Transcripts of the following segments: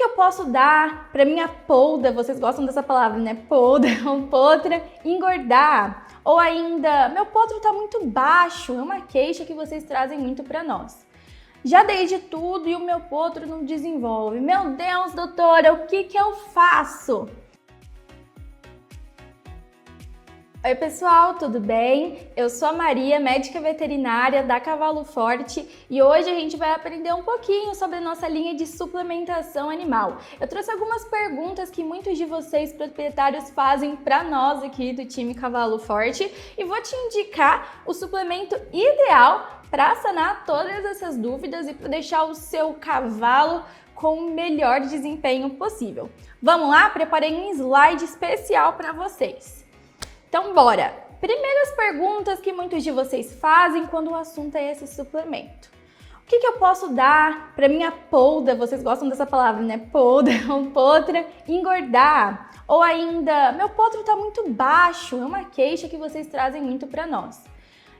eu posso dar para minha polda, vocês gostam dessa palavra, né? Polda ou potra, engordar? Ou ainda, meu potro tá muito baixo, é uma queixa que vocês trazem muito para nós. Já dei de tudo e o meu potro não desenvolve. Meu Deus, doutora, o que eu faço? Oi pessoal, tudo bem? Eu sou a Maria, médica veterinária da Cavalo Forte e hoje a gente vai aprender um pouquinho sobre a nossa linha de suplementação animal. Eu trouxe algumas perguntas que muitos de vocês proprietários fazem para nós aqui do time Cavalo Forte e vou te indicar o suplemento ideal para sanar todas essas dúvidas e para deixar o seu cavalo com o melhor desempenho possível. Vamos lá? Preparei um slide especial para vocês. Então, bora! Primeiras perguntas que muitos de vocês fazem quando o assunto é esse suplemento. O que eu posso dar para minha polda, vocês gostam dessa palavra, né? Polda ou potra, engordar? Ou ainda, meu potro tá muito baixo, é uma queixa que vocês trazem muito para nós.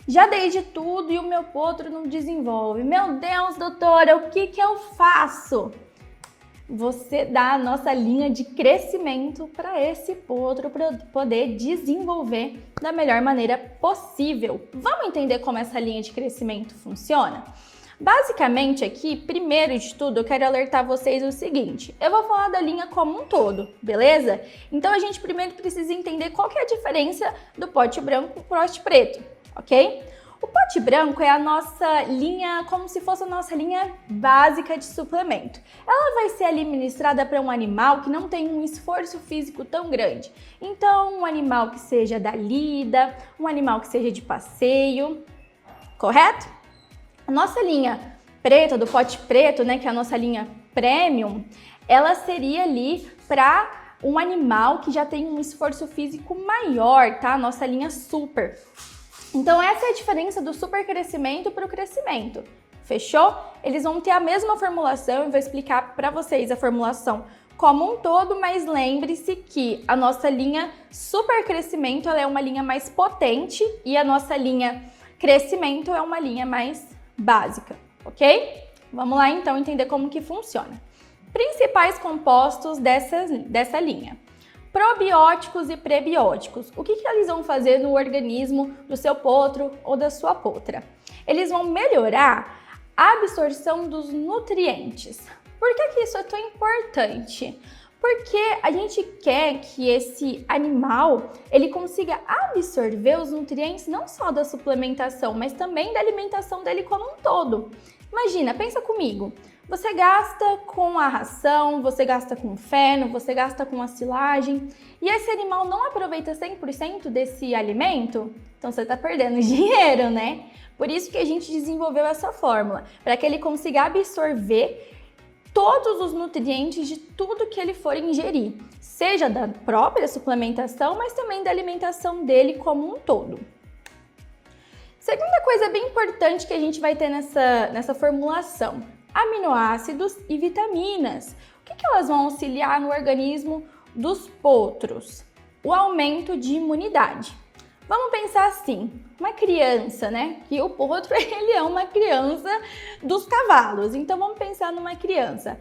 Já dei de tudo e o meu potro não desenvolve. Meu Deus, doutora, o que eu faço? Você dá a nossa linha de crescimento para esse potro poder desenvolver da melhor maneira possível. Vamos entender como essa linha de crescimento funciona? Basicamente aqui, primeiro de tudo, eu quero alertar vocês o seguinte, eu vou falar da linha como um todo, beleza? Então a gente primeiro precisa entender qual que é a diferença do pote branco para o pote preto, ok? O pote branco é a nossa linha, como se fosse a nossa linha básica de suplemento. Ela vai ser ali ministrada para um animal que não tem um esforço físico tão grande. Então, um animal que seja da lida, um animal que seja de passeio, correto? A nossa linha preta, do pote preto, né, que é a nossa linha premium, ela seria ali para um animal que já tem um esforço físico maior, tá? A nossa linha super. Então essa é a diferença do super crescimento para o crescimento, fechou? Eles vão ter a mesma formulação, eu vou explicar para vocês a formulação como um todo, mas lembre-se que a nossa linha super crescimento ela é uma linha mais potente e a nossa linha crescimento é uma linha mais básica, ok? Vamos lá então entender como que funciona. Principais compostos dessa linha. Probióticos e prebióticos. O que eles vão fazer no organismo do seu potro ou da sua potra? Eles vão melhorar a absorção dos nutrientes. Por que isso é tão importante? Porque a gente quer que esse animal ele consiga absorver os nutrientes não só da suplementação, mas também da alimentação dele como um todo. Imagina, pensa comigo. Você gasta com a ração, você gasta com o feno, você gasta com a silagem e esse animal não aproveita 100% desse alimento, então você está perdendo dinheiro, né? Por isso que a gente desenvolveu essa fórmula, para que ele consiga absorver todos os nutrientes de tudo que ele for ingerir, seja da própria suplementação, mas também da alimentação dele como um todo. Segunda coisa bem importante que a gente vai ter nessa formulação, aminoácidos e vitaminas. O que elas vão auxiliar no organismo dos potros? O aumento de imunidade. Vamos pensar assim, uma criança, né? Que o potro ele é uma criança dos cavalos, então vamos pensar numa criança.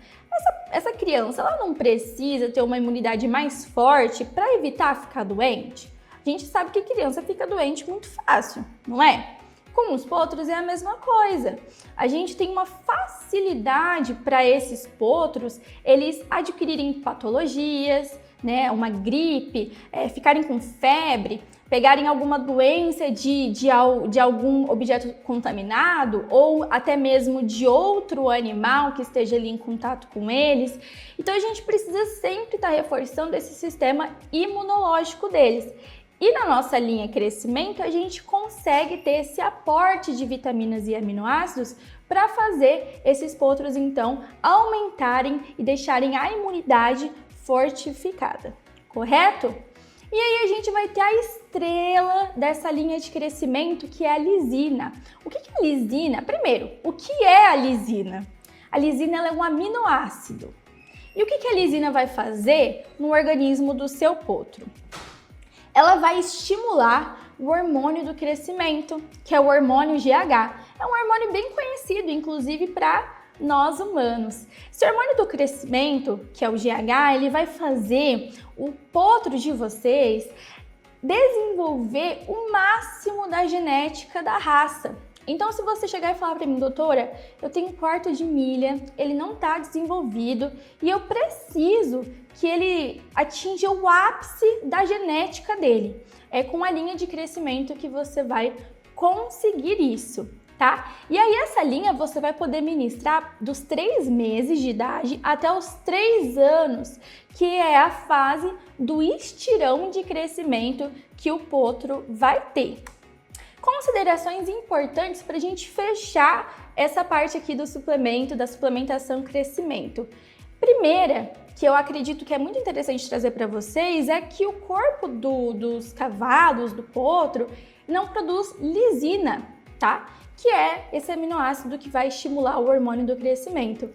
Essa criança ela não precisa ter uma imunidade mais forte para evitar ficar doente? A gente sabe que criança fica doente muito fácil, não é? Com os potros é a mesma coisa. A gente tem uma facilidade para esses potros eles adquirirem patologias, né, uma gripe, ficarem com febre, pegarem alguma doença de algum objeto contaminado ou até mesmo de outro animal que esteja ali em contato com eles. Então a gente precisa sempre estar reforçando esse sistema imunológico deles. E na nossa linha crescimento, a gente consegue ter esse aporte de vitaminas e aminoácidos para fazer esses potros, então, aumentarem e deixarem a imunidade fortificada, correto? E aí a gente vai ter a estrela dessa linha de crescimento, que é a lisina. O que é a lisina? Primeiro, o que é a lisina? A lisina ela é um aminoácido. E o que a lisina vai fazer no organismo do seu potro? Ela vai estimular o hormônio do crescimento, que é o hormônio GH. É um hormônio bem conhecido, inclusive para nós humanos. Esse hormônio do crescimento, que é o GH, ele vai fazer o potro de vocês desenvolver o máximo da genética da raça. Então, se você chegar e falar para mim, doutora, eu tenho 1/4 de milha, ele não está desenvolvido e eu preciso que ele atinja o ápice da genética dele. É com a linha de crescimento que você vai conseguir isso, tá? E aí, essa linha você vai poder ministrar dos 3 meses de idade até os 3 anos, que é a fase do estirão de crescimento que o potro vai ter. Considerações importantes para a gente fechar essa parte aqui do suplemento, da suplementação crescimento. Primeira, que eu acredito que é muito interessante trazer para vocês, é que o corpo dos cavalos, do potro, não produz lisina, tá? Que é esse aminoácido que vai estimular o hormônio do crescimento.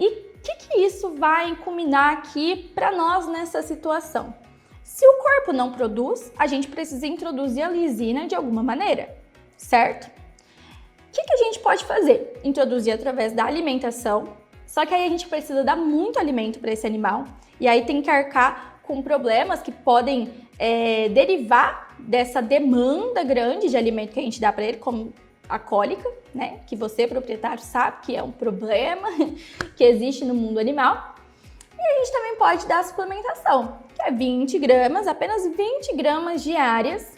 E o que isso vai culminar aqui para nós nessa situação? Se o corpo não produz, a gente precisa introduzir a lisina de alguma maneira, certo? O que a gente pode fazer? Introduzir através da alimentação, só que aí a gente precisa dar muito alimento para esse animal, e aí tem que arcar com problemas que podem derivar dessa demanda grande de alimento que a gente dá para ele, como a cólica, né? Que você, proprietário, sabe que é um problema que existe no mundo animal. E a gente também pode dar a suplementação, que é 20 gramas, apenas 20 gramas diárias.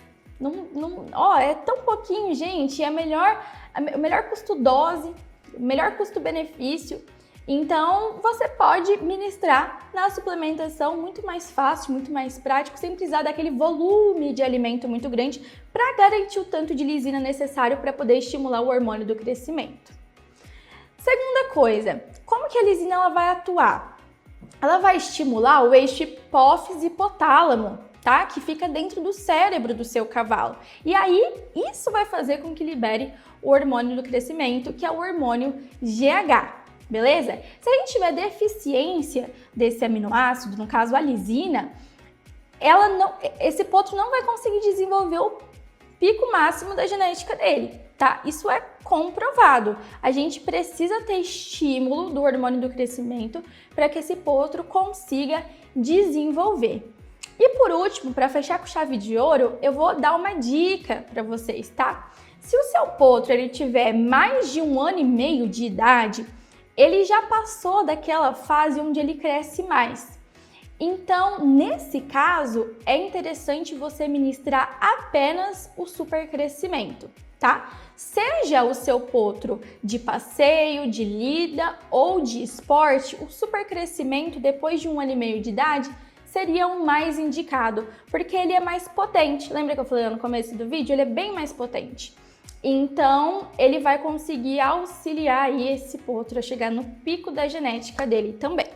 É tão pouquinho, gente, é o melhor custo-dose, o melhor custo-benefício. Então, você pode ministrar na suplementação muito mais fácil, muito mais prático, sem precisar daquele volume de alimento muito grande para garantir o tanto de lisina necessário para poder estimular o hormônio do crescimento. Segunda coisa, como que a lisina ela vai atuar? Ela vai estimular o eixo hipófise-hipotálamo, tá? Que fica dentro do cérebro do seu cavalo. E aí, isso vai fazer com que libere o hormônio do crescimento, que é o hormônio GH, beleza? Se a gente tiver deficiência desse aminoácido, no caso a lisina, esse potro não vai conseguir desenvolver o pico máximo da genética dele, tá? Isso é comprovado. A gente precisa ter estímulo do hormônio do crescimento para que esse potro consiga desenvolver. E por último, para fechar com chave de ouro, eu vou dar uma dica para vocês, tá? Se o seu potro ele tiver mais de 1 ano e meio de idade, ele já passou daquela fase onde ele cresce mais. Então, nesse caso, é interessante você ministrar apenas o supercrescimento, tá? Seja o seu potro de passeio, de lida ou de esporte, o supercrescimento depois de 1 ano e meio de idade seria o mais indicado, porque ele é mais potente. Lembra que eu falei no começo do vídeo? Ele é bem mais potente. Então, ele vai conseguir auxiliar aí esse potro a chegar no pico da genética dele também.